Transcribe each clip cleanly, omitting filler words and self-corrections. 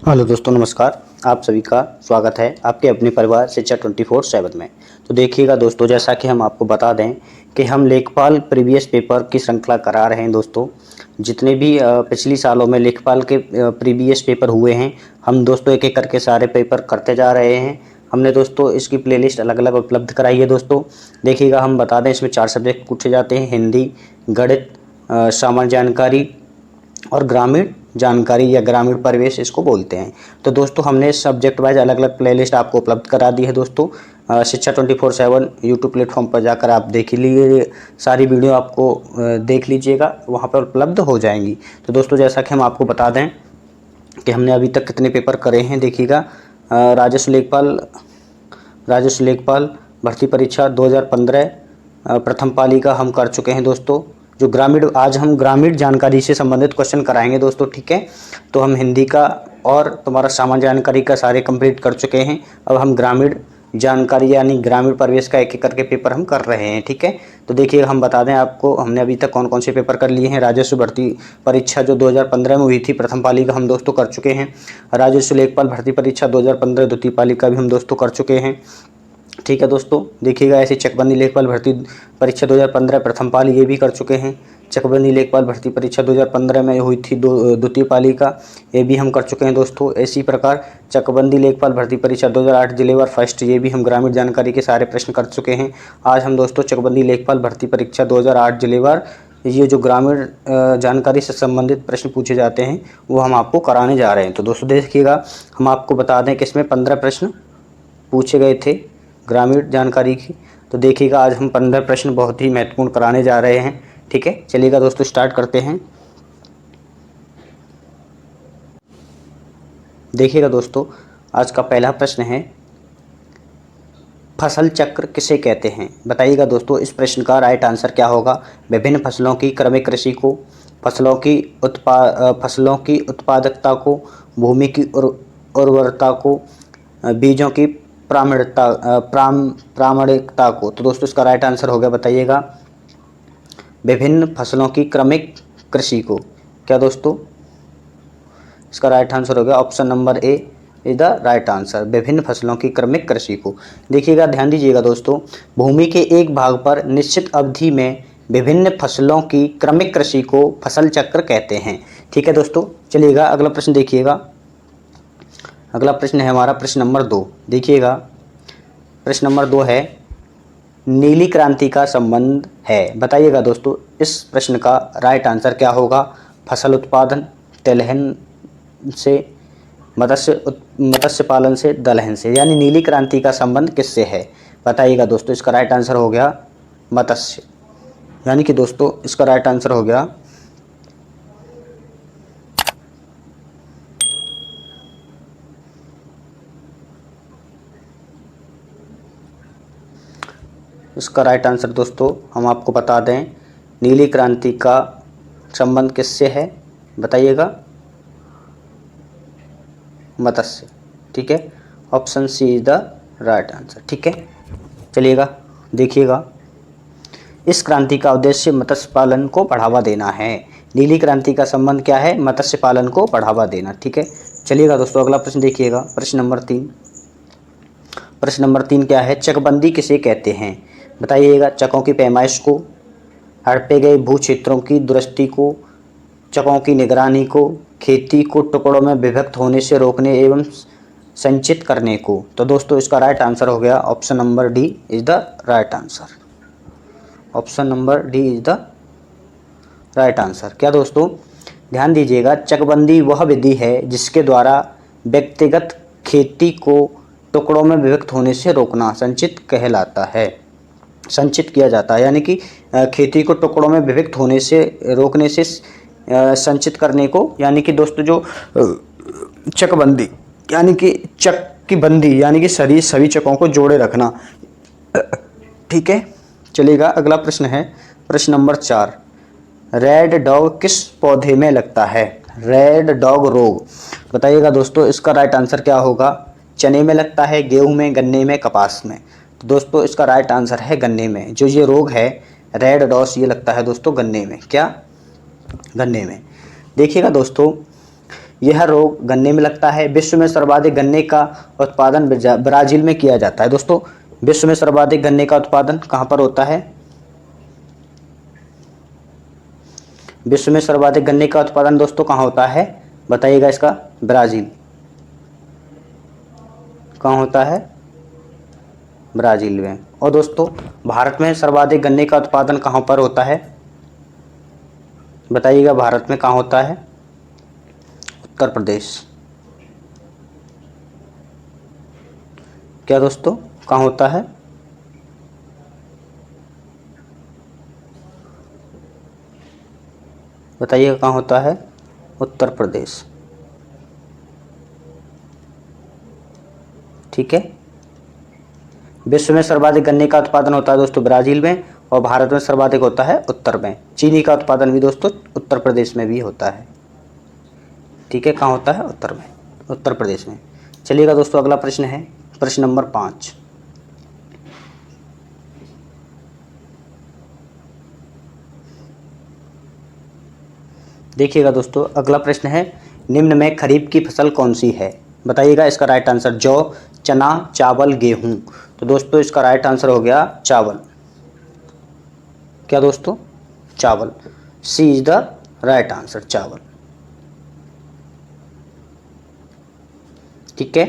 Hello दोस्तों, नमस्कार। आप सभी का स्वागत है आपके अपने परिवार शिक्षा 24/7 में। तो देखिएगा दोस्तों, जैसा कि हम आपको बता दें कि हम लेखपाल प्रीवियस पेपर की श्रृंखला करा रहे हैं दोस्तों। जितने भी पिछली सालों में लेखपाल के प्रीवियस पेपर हुए हैं, हम दोस्तों एक-एक करके सारे पेपर करते जा रहे हैं। हमने दोस्तों इसकी प्लेलिस्ट अलग-अलग उपलब्ध कराई है दोस्तों। देखिएगा, हम बता दें इसमें 4 सब्जेक्ट पूछे जाते हैं: हिंदी, गणित, सामान्य जानकारी और ग्रामीण जानकारी या ग्रामीण परिवेश इसको बोलते हैं। तो दोस्तों हमने सब्जेक्ट वाइज अलग अलग प्लेलिस्ट आपको उपलब्ध करा दी है दोस्तों। शिक्षा 24/7 यूट्यूब प्लेटफॉर्म पर जाकर आप देख लीजिए, सारी वीडियो आपको देख लीजिएगा, वहाँ पर उपलब्ध हो जाएंगी। तो दोस्तों जैसा कि हम आपको बता दें कि हमने अभी तक कितने पेपर करे हैं। देखिएगा, राजस्व लेखपाल भर्ती परीक्षा 2015 प्रथम पाली का हम कर चुके हैं दोस्तों। जो आज हम ग्रामीण जानकारी से संबंधित क्वेश्चन कराएंगे दोस्तों, ठीक है। तो हम हिंदी का और तुम्हारा सामान्य जानकारी का सारे कंप्लीट कर चुके हैं। अब हम ग्रामीण जानकारी यानी ग्रामीण परिवेश का एक एक करके पेपर हम कर रहे हैं, ठीक है। तो देखिए, हम बता दें आपको हमने अभी तक कौन कौन से पेपर कर लिए हैं। राजस्व भर्ती परीक्षा जो 2015 में हुई थी, प्रथम पाली का हम दोस्तों कर चुके हैं। राजस्व लेखपाल भर्ती परीक्षा 2015 द्वितीय पाली का भी हम दोस्तों कर चुके हैं, ठीक है दोस्तों। देखिएगा, ऐसे चकबंदी लेखपाल भर्ती परीक्षा 2015 प्रथम पाली ये भी कर चुके हैं। चकबंदी लेखपाल भर्ती परीक्षा 2015 में हुई थी द्वितीय पाली का, ये भी हम कर चुके हैं दोस्तों। इसी प्रकार चकबंदी लेखपाल भर्ती परीक्षा 2008 जिलेवार फर्स्ट, ये भी हम ग्रामीण जानकारी के सारे प्रश्न कर चुके हैं। आज हम दोस्तों चकबंदी लेखपाल भर्ती परीक्षा 2008 जिलेवार, ये जो ग्रामीण जानकारी से संबंधित प्रश्न पूछे जाते हैं वो हम आपको कराने जा रहे हैं। तो दोस्तों देखिएगा, हम आपको बता दें कि इसमें 15 प्रश्न पूछे गए थे ग्रामीण जानकारी की। तो देखिएगा, आज हम 15 प्रश्न बहुत ही महत्वपूर्ण कराने जा रहे हैं, ठीक है। चलिएगा दोस्तों, स्टार्ट करते हैं। देखिएगा दोस्तों, आज का पहला प्रश्न है, फसल चक्र किसे कहते हैं? बताइएगा दोस्तों, इस प्रश्न का राइट आंसर क्या होगा? विभिन्न फसलों की क्रमिक कृषि को, फसलों की उत्पादकता को, भूमि की उर्वरता को, बीजों की प्रामाणिकता को। तो दोस्तों इसका राइट आंसर हो गया, बताइएगा, विभिन्न फसलों की क्रमिक कृषि को। क्या दोस्तों? इसका राइट आंसर हो गया option number A is the right answer, विभिन्न फसलों की क्रमिक कृषि को। देखिएगा, ध्यान दीजिएगा दोस्तों, भूमि के एक भाग पर निश्चित अवधि में विभिन्न फसलों की क्रमिक कृषि को फसल चक्र कहते हैं, ठीक है दोस्तों। चलिएगा, अगला प्रश्न देखिएगा। अगला प्रश्न है हमारा प्रश्न नंबर 2। देखिएगा, प्रश्न नंबर 2 है, नीली क्रांति का संबंध है। बताइएगा दोस्तों, इस प्रश्न का राइट आंसर क्या होगा? फसल उत्पादन, तिलहन से, मत्स्य पालन से, दलहन से, यानी नीली क्रांति का संबंध किससे है? बताइएगा दोस्तों, इसका राइट आंसर हो गया मत्स्य, यानी कि दोस्तों इसका राइट आंसर हो गया इसका राइट आंसर दोस्तों हम आपको बता दें, नीली क्रांति का संबंध किससे है? बताइएगा, मत्स्य, ठीक है। Option C is the right answer, ठीक है। चलिएगा, देखिएगा, इस क्रांति का उद्देश्य मत्स्य पालन को बढ़ावा देना है। नीली क्रांति का संबंध क्या है? मत्स्य पालन को बढ़ावा देना, ठीक है। चलिएगा दोस्तों, अगला प्रश्न देखिएगा, प्रश्न नंबर 3। प्रश्न नंबर 3 क्या है? चकबंदी किसे कहते हैं? बताइएगा, चकों की पैमाइश को, हड़पे गए भू क्षेत्रों की दुरुस्ती को, चकों की निगरानी को, खेती को टुकड़ों में विभक्त होने से रोकने एवं संचित करने को। तो दोस्तों इसका राइट आंसर हो गया option number D is the right answer. Option number D is the right answer. क्या दोस्तों? ध्यान दीजिएगा, चकबंदी वह विधि है जिसके द्वारा व्यक्तिगत खेती को टुकड़ों में विभक्त होने से रोकना संचित कहलाता है, संचित किया जाता है, यानी कि खेती को टुकड़ों में विभक्त होने से रोकने से संचित करने को, यानी कि दोस्तों जो चकबंदी यानी कि चक की बंदी, यानी कि सभी चकों को जोड़े रखना, ठीक है। चलिएगा, अगला प्रश्न है प्रश्न नंबर 4। रेड डॉग किस पौधे में लगता है? रेड डॉग रोग। बताइएगा दोस्तों, इसका राइट आंसर क्या होगा? चने में लगता है, गेहूं में, गन्ने में, कपास में। तो दोस्तों इसका राइट आंसर है गन्ने में। जो ये रोग है रेड डॉस, ये लगता है दोस्तों गन्ने में। क्या? गन्ने में। देखिएगा दोस्तों, यह रोग गन्ने में लगता है। विश्व में सर्वाधिक गन्ने का उत्पादन ब्राजील में किया जाता है। दोस्तों विश्व में सर्वाधिक गन्ने का उत्पादन कहाँ पर होता है? विश्व में सर्वाधिक गन्ने का उत्पादन दोस्तों कहाँ होता है? बताइएगा इसका। ब्राजील। कहाँ होता है? ब्राजील में। और दोस्तों भारत में सर्वाधिक गन्ने का उत्पादन कहाँ पर होता है? बताइएगा भारत में कहाँ होता है? उत्तर प्रदेश। क्या दोस्तों कहाँ होता है? बताइएगा कहाँ होता है? उत्तर प्रदेश। ठीक है। विश्व में सर्वाधिक गन्ने का उत्पादन होता है दोस्तों ब्राजील में, और भारत में सर्वाधिक होता है उत्तर में। चीनी का उत्पादन भी दोस्तों उत्तर प्रदेश में भी होता है। ठीक है, कहाँ होता है? उत्तर में, उत्तर प्रदेश में। चलिएगा दोस्तों अगला प्रश्न है प्रश्न नंबर 5। देखिएगा दोस्तों अगला प्रश्न है, निम्न में खरीफ की फसल कौन सी है? बताइएगा इसका राइट आंसर। जौ, चना, चावल, गेहूं। तो दोस्तों इसका राइट आंसर हो गया चावल। क्या दोस्तों? चावल। सी इज द राइट आंसर, चावल। ठीक है,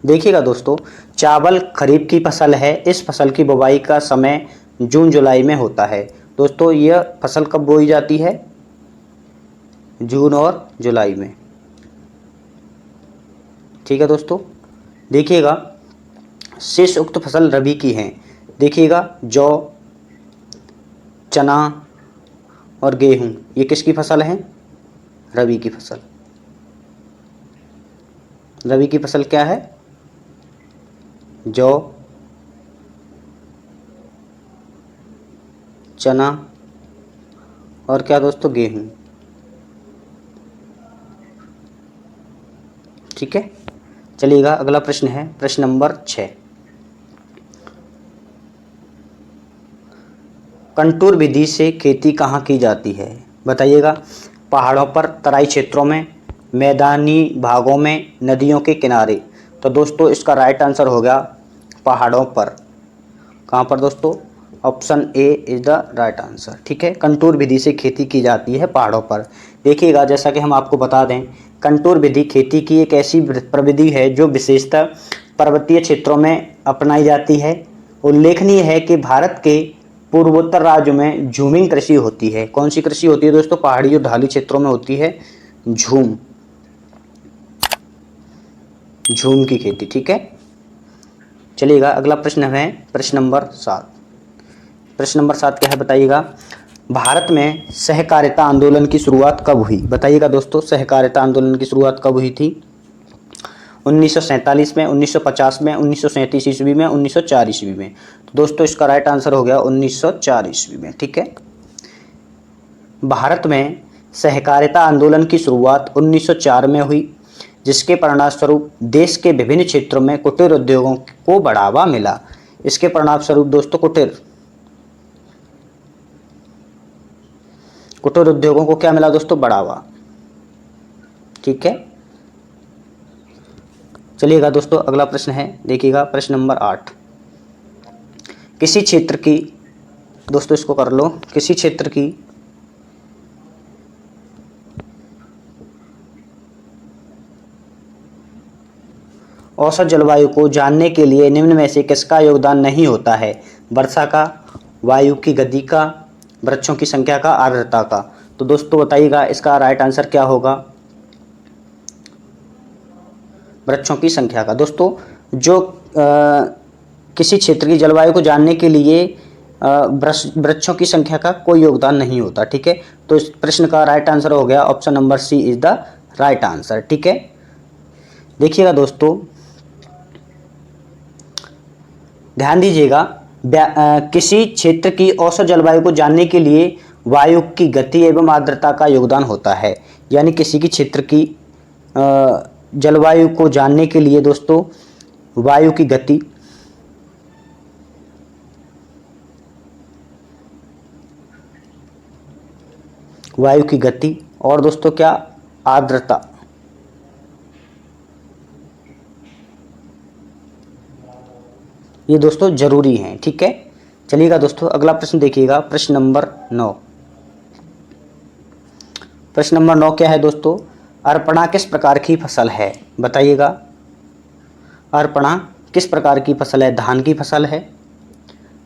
देखिएगा दोस्तों चावल खरीफ की फसल है। इस फसल की बुवाई का समय जून जुलाई में होता है। दोस्तों यह फसल कब बोई जाती है? जून और जुलाई में। ठीक है दोस्तों, देखिएगा शेष उक्त फसल रबी की हैं। देखिएगा जौ, चना और गेहूं, ये किसकी फसल है? रबी की फसल। रबी की फसल क्या है? जौ, चना और क्या दोस्तों? गेहूं। ठीक है, चलिएगा अगला प्रश्न है प्रश्न नंबर 6। कंटूर विधि से खेती कहाँ की जाती है? बताइएगा। पहाड़ों पर, तराई क्षेत्रों में, मैदानी भागों में, नदियों के किनारे। तो दोस्तों इसका राइट आंसर हो गया पहाड़ों पर। कहाँ पर दोस्तों? Option A is the right answer. ठीक है, कंटूर विधि से खेती की जाती है पहाड़ों पर। देखिएगा जैसा कि हम आपको बता दें, कंटूर विधि खेती की एक ऐसी प्रविधि है जो विशेषतः पर्वतीय क्षेत्रों में अपनाई जाती है। उल्लेखनीय है कि भारत के पूर्वोत्तर राज्यों में झूमिंग कृषि होती है। कौन सी कृषि होती है दोस्तों? पहाड़ी और ढाली क्षेत्रों में होती है झूम की खेती। ठीक है, चलिएगा अगला प्रश्न है प्रश्न नंबर 7। प्रश्न नंबर 7 क्या है? बताइएगा। भारत में सहकारिता आंदोलन की शुरुआत कब हुई? बताइएगा दोस्तों सहकारिता आंदोलन की शुरुआत कब हुई थी? 1947 में, 1950 में, 1937 ईस्वी में, 1904 ईस्वी में। तो दोस्तों इसका राइट आंसर हो गया 1904 ईस्वी में। ठीक है, भारत में सहकारिता आंदोलन की शुरुआत 1904 में हुई, जिसके परिणामस्वरूप देश के विभिन्न क्षेत्रों में कुटीर उद्योगों को बढ़ावा मिला। इसके परिणामस्वरूप दोस्तों कुटीर उद्योगों को क्या मिला दोस्तों? बढ़ावा। ठीक है, चलिएगा दोस्तों अगला प्रश्न है, देखिएगा प्रश्न नंबर 8। किसी क्षेत्र की, दोस्तों इसको कर लो, किसी क्षेत्र की औसत जलवायु को जानने के लिए निम्न में से किसका योगदान नहीं होता है? वर्षा का, वायु की गति का, वृक्षों की संख्या का, आर्द्रता का। तो दोस्तों बताइएगा इसका राइट आंसर क्या होगा? वृक्षों की संख्या का। दोस्तों जो किसी क्षेत्र की जलवायु को जानने के लिए वृक्षों की संख्या का कोई योगदान नहीं होता। ठीक है, तो इस प्रश्न का राइट आंसर हो गया option number C is the right answer. ठीक है, देखिएगा दोस्तों ध्यान दीजिएगा, किसी क्षेत्र की औसत जलवायु को जानने के लिए वायु की गति एवं आर्द्रता का योगदान होता है। यानी किसी की क्षेत्र की जलवायु को जानने के लिए दोस्तों वायु की गति, और दोस्तों क्या? आर्द्रता। ये दोस्तों जरूरी हैं, ठीक है। चलिएगा दोस्तों अगला प्रश्न देखिएगा, प्रश्न नंबर 9। प्रश्न नंबर 9 क्या है दोस्तों, अर्पणा किस प्रकार की फसल है, बताइएगा। अर्पणा किस प्रकार की फसल है, धान की फसल है,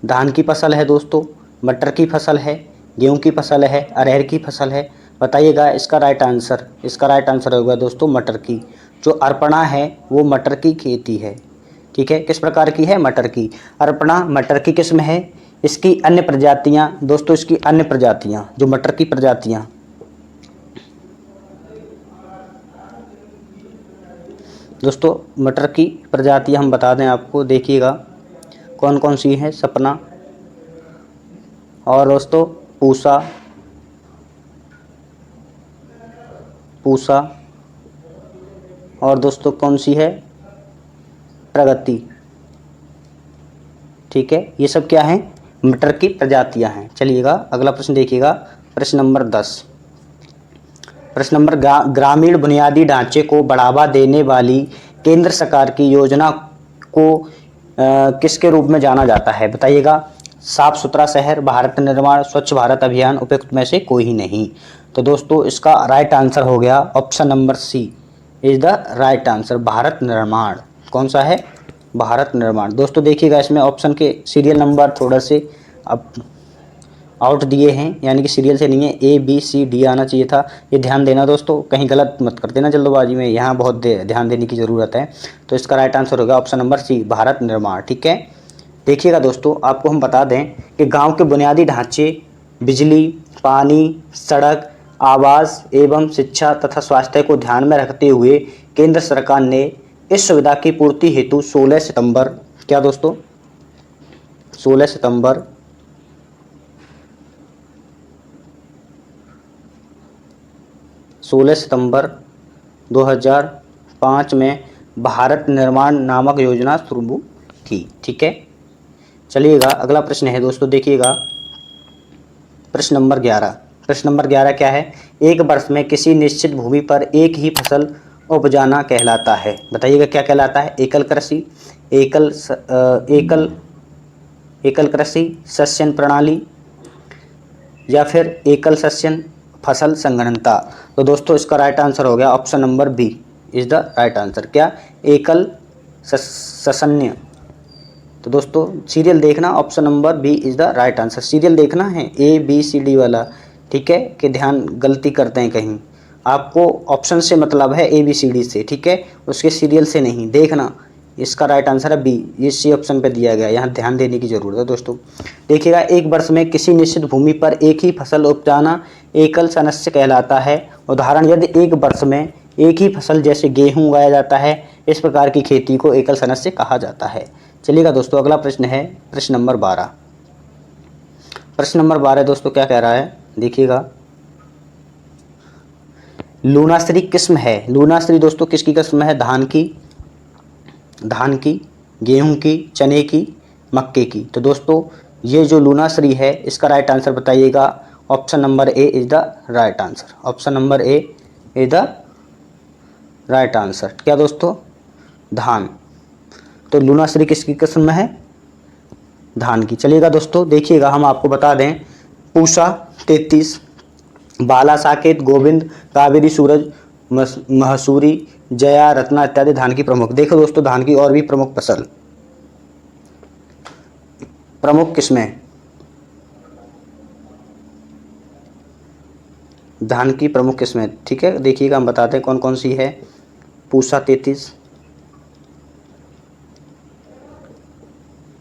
धान की फसल है दोस्तों, मटर की फसल है, गेहूं की फसल है, अरहर की फसल है, बताइएगा। इसका राइट आंसर होगा दोस्तों मटर की। जो अर्पणा है वो मटर की खेती है, ठीक है। किस प्रकार की है, मटर की। अर्पणा मटर की किस्म है। इसकी अन्य प्रजातियां दोस्तों, इसकी अन्य प्रजातियां जो मटर की प्रजातियां, दोस्तों मटर की प्रजातियां हम बता दें आपको, देखिएगा कौन कौन सी हैं। सपना और दोस्तों पूसा, और दोस्तों कौन सी है, प्रगति, ठीक है। ये सब क्या है, मटर की प्रजातियां हैं। चलिएगा अगला प्रश्न देखिएगा, प्रश्न नंबर 10। प्रश्न नंबर ग्रामीण बुनियादी ढांचे को बढ़ावा देने वाली केंद्र सरकार की योजना को किसके रूप में जाना जाता है, बताइएगा। साफ सुथरा शहर, भारत निर्माण, स्वच्छ भारत अभियान, उपयुक्त में से कोई ही नहीं। तो दोस्तों इसका राइट आंसर हो गया option number C is the right answer, Bharat Nirman. कौन सा है, भारत निर्माण। दोस्तों देखिएगा इसमें ऑप्शन के सीरियल नंबर थोड़ा से अब आउट दिए हैं, यानी कि सीरियल से नहीं है, ए बी सी डी आना चाहिए था। ये ध्यान देना दोस्तों, कहीं गलत मत कर देना जल्दबाजी में, यहाँ बहुत ध्यान देने की ज़रूरत है। तो इसका राइट आंसर होगा ऑप्शन नंबर सी, भारत निर्माण, ठीक है। देखिएगा दोस्तों आपको हम बता दें कि गांव के बुनियादी ढांचे, बिजली, पानी, सड़क, आवास एवं शिक्षा तथा स्वास्थ्य को ध्यान में रखते हुए केंद्र सरकार ने इस सुविधा की पूर्ति हेतु 16 सितंबर, क्या दोस्तों, 16 सितंबर 2005 में भारत निर्माण नामक योजना शुरू की, ठीक है। चलिएगा अगला प्रश्न है दोस्तों, देखिएगा प्रश्न नंबर 11। प्रश्न नंबर 11 क्या है, एक वर्ष में किसी निश्चित भूमि पर एक ही फसल उपजाना कहलाता है, बताइएगा क्या कहलाता है। एकल कृषि, एकल कृषि, सस्यन प्रणाली, या फिर एकल सस्यन फसल संगणनता। तो दोस्तों इसका राइट आंसर हो गया option number B is the right answer, क्या, एकल सस्यन्य। तो दोस्तों सीरियल देखना, option number B is the right answer. Serial देखना है ए बी सी डी वाला, ठीक है, कि ध्यान गलती करते हैं कहीं। आपको ऑप्शन से मतलब है ए बी सी डी से, ठीक है, उसके सीरियल से नहीं देखना। इसका राइट आंसर है बी, ये सी ऑप्शन पे दिया गया, यहाँ ध्यान देने की जरूरत है दोस्तों। देखिएगा एक वर्ष में किसी निश्चित भूमि पर एक ही फसल उपजाना एकल सदस्य कहलाता है। उदाहरण, यदि एक वर्ष में एक ही फसल जैसे गेहूं उगाया जाता है, इस प्रकार की खेती को एकल सदस्य कहा जाता है। चलिएगा दोस्तों अगला प्रश्न है प्रश्न नंबर 12। प्रश्न नंबर 12 दोस्तों क्या कह रहा है, देखिएगा। लूनाश्री किस्म है, लूनाश्री दोस्तों किसकी किस्म है, धान की, गेहूं की, चने की, मक्के की। तो दोस्तों ये जो लूनाश्री है इसका राइट आंसर बताइएगा। Option number A is the right answer, option number A is the right answer, क्या दोस्तों, धान। तो लूनाश्री किसकी किस्म में है, धान की। चलिएगा दोस्तों देखिएगा हम आपको बता दें, पूसा 33, बाला, साकेत, गोविंद, कावेरी, सूरज, महसूरी, जया, रत्ना इत्यादि धान की प्रमुख। देखो दोस्तों धान की और भी प्रमुख फसल, प्रमुख किस्में, धान की प्रमुख किस्में, ठीक है। देखिएगा हम बताते हैं कौन कौन सी है। पूसा 33,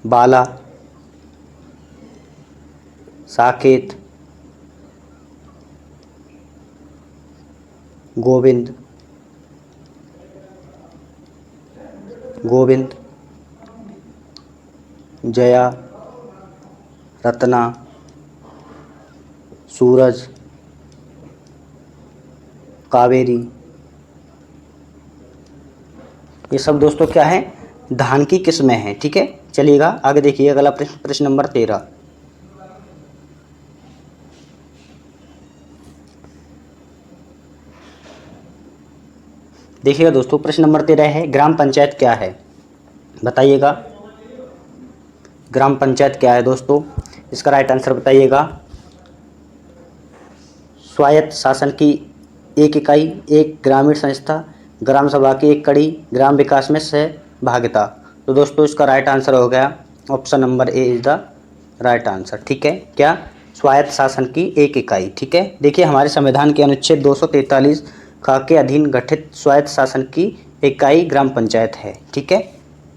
बाला, साकेत, गोविंद, जया, रत्ना, सूरज, कावेरी, ये सब दोस्तों क्या है, धान की किस्में हैं, ठीक है। चलिएगा आगे देखिए अगला प्रश्न नंबर 13। देखिएगा दोस्तों प्रश्न नंबर 13 है, ग्राम पंचायत क्या है, बताइएगा। ग्राम पंचायत क्या है दोस्तों? इसका राइट आंसर बताइएगा। स्वायत्त शासन की एक इकाई, एक ग्रामीण संस्था, ग्राम सभा की एक कड़ी, ग्राम विकास में सहभागिता। तो दोस्तों इसका राइट आंसर हो गया option number A is the right answer. ठीक है, क्या? स्वायत्त शासन की एक इकाई। ठीक है, देखिए हमारे संविधान के अनुच्छेद 243 का के अधीन गठित स्वायत्त शासन की इकाई ग्राम पंचायत है। ठीक है,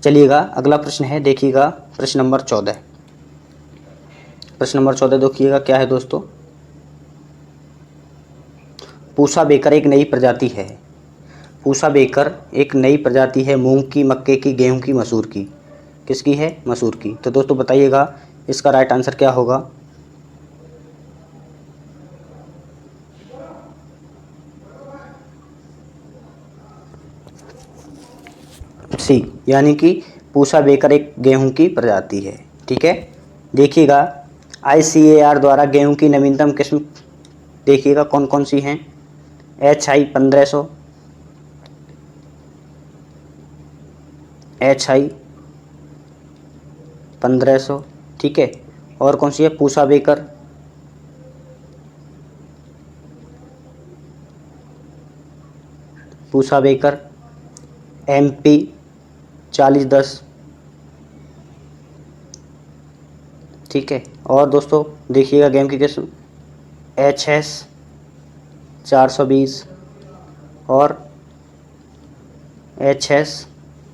चलिएगा अगला प्रश्न है, देखिएगा प्रश्न नंबर 14। प्रश्न नंबर 14 देखिएगा क्या है दोस्तों? पूसा बेकर एक नई प्रजाति है। पूसा बेकर एक नई प्रजाति है मूंग की, मक्के की, गेहूं की, मसूर की। किसकी है? मसूर की। तो दोस्तों बताइएगा इसका राइट आंसर क्या होगा? सी, यानी कि पूसा बेकर एक गेहूं की प्रजाति है। ठीक है, देखिएगा ICAR द्वारा गेहूं की नवीनतम किस्म देखिएगा कौन कौन सी हैं। HI 1500, HI 1500। ठीक है, और कौन सी है? Pusa baker, Pusa baker, MP 4010। ठीक है, और दोस्तों देखिएगा गेहूं की किस्म HS 420 और HS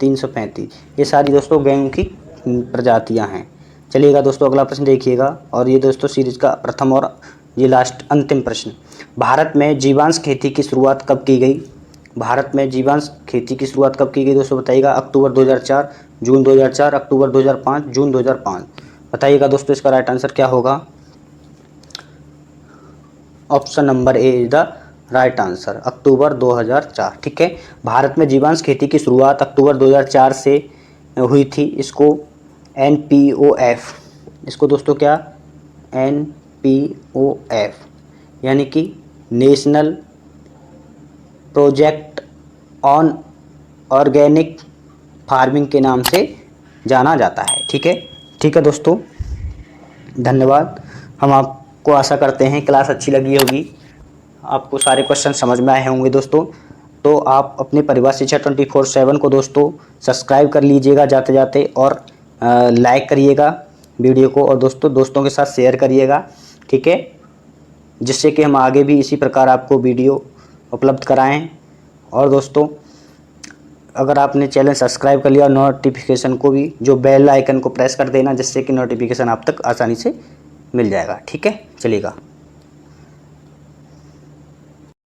335। ये सारी दोस्तों गेहूं की प्रजातियां हैं। चलिएगा दोस्तों अगला प्रश्न देखिएगा, और ये दोस्तों सीरीज का प्रथम और ये लास्ट अंतिम प्रश्न। भारत में जीवांश खेती की शुरुआत कब की गई? भारत में जीवांश खेती की शुरुआत कब की गई दोस्तों बताइएगा? अक्टूबर 2004, जून 2004, अक्टूबर 2005, जून 2005। बताइएगा दोस्तों इसका राइट आंसर क्या होगा? Option number A is the right answer, October 2004। ठीक है, भारत में जीवांश खेती की शुरुआत अक्टूबर 2004 से हुई थी। इसको NPOF, इसको दोस्तों क्या? NPOF यानी कि national project on organic farming के नाम से जाना जाता है। ठीक है, ठीक है दोस्तों, धन्यवाद। हम आपको आशा करते हैं क्लास अच्छी लगी होगी, आपको सारे क्वेश्चन समझ में आए होंगे दोस्तों। तो आप अपने परिवार शिक्षा 24/7 को दोस्तों सब्सक्राइब कर लीजिएगा जाते जाते, और लाइक करिएगा वीडियो को, और दोस्तों के साथ शेयर करिएगा। ठीक है, जिससे कि हम आगे भी इसी प्रकार आपको वीडियो उपलब्ध कराएं। और दोस्तों अगर आपने चैनल सब्सक्राइब कर लिया, और नोटिफिकेशन को भी जो बेल आइकन को प्रेस कर देना, जिससे कि नोटिफिकेशन आप तक आसानी से मिल जाएगा। ठीक है, चलिएगा।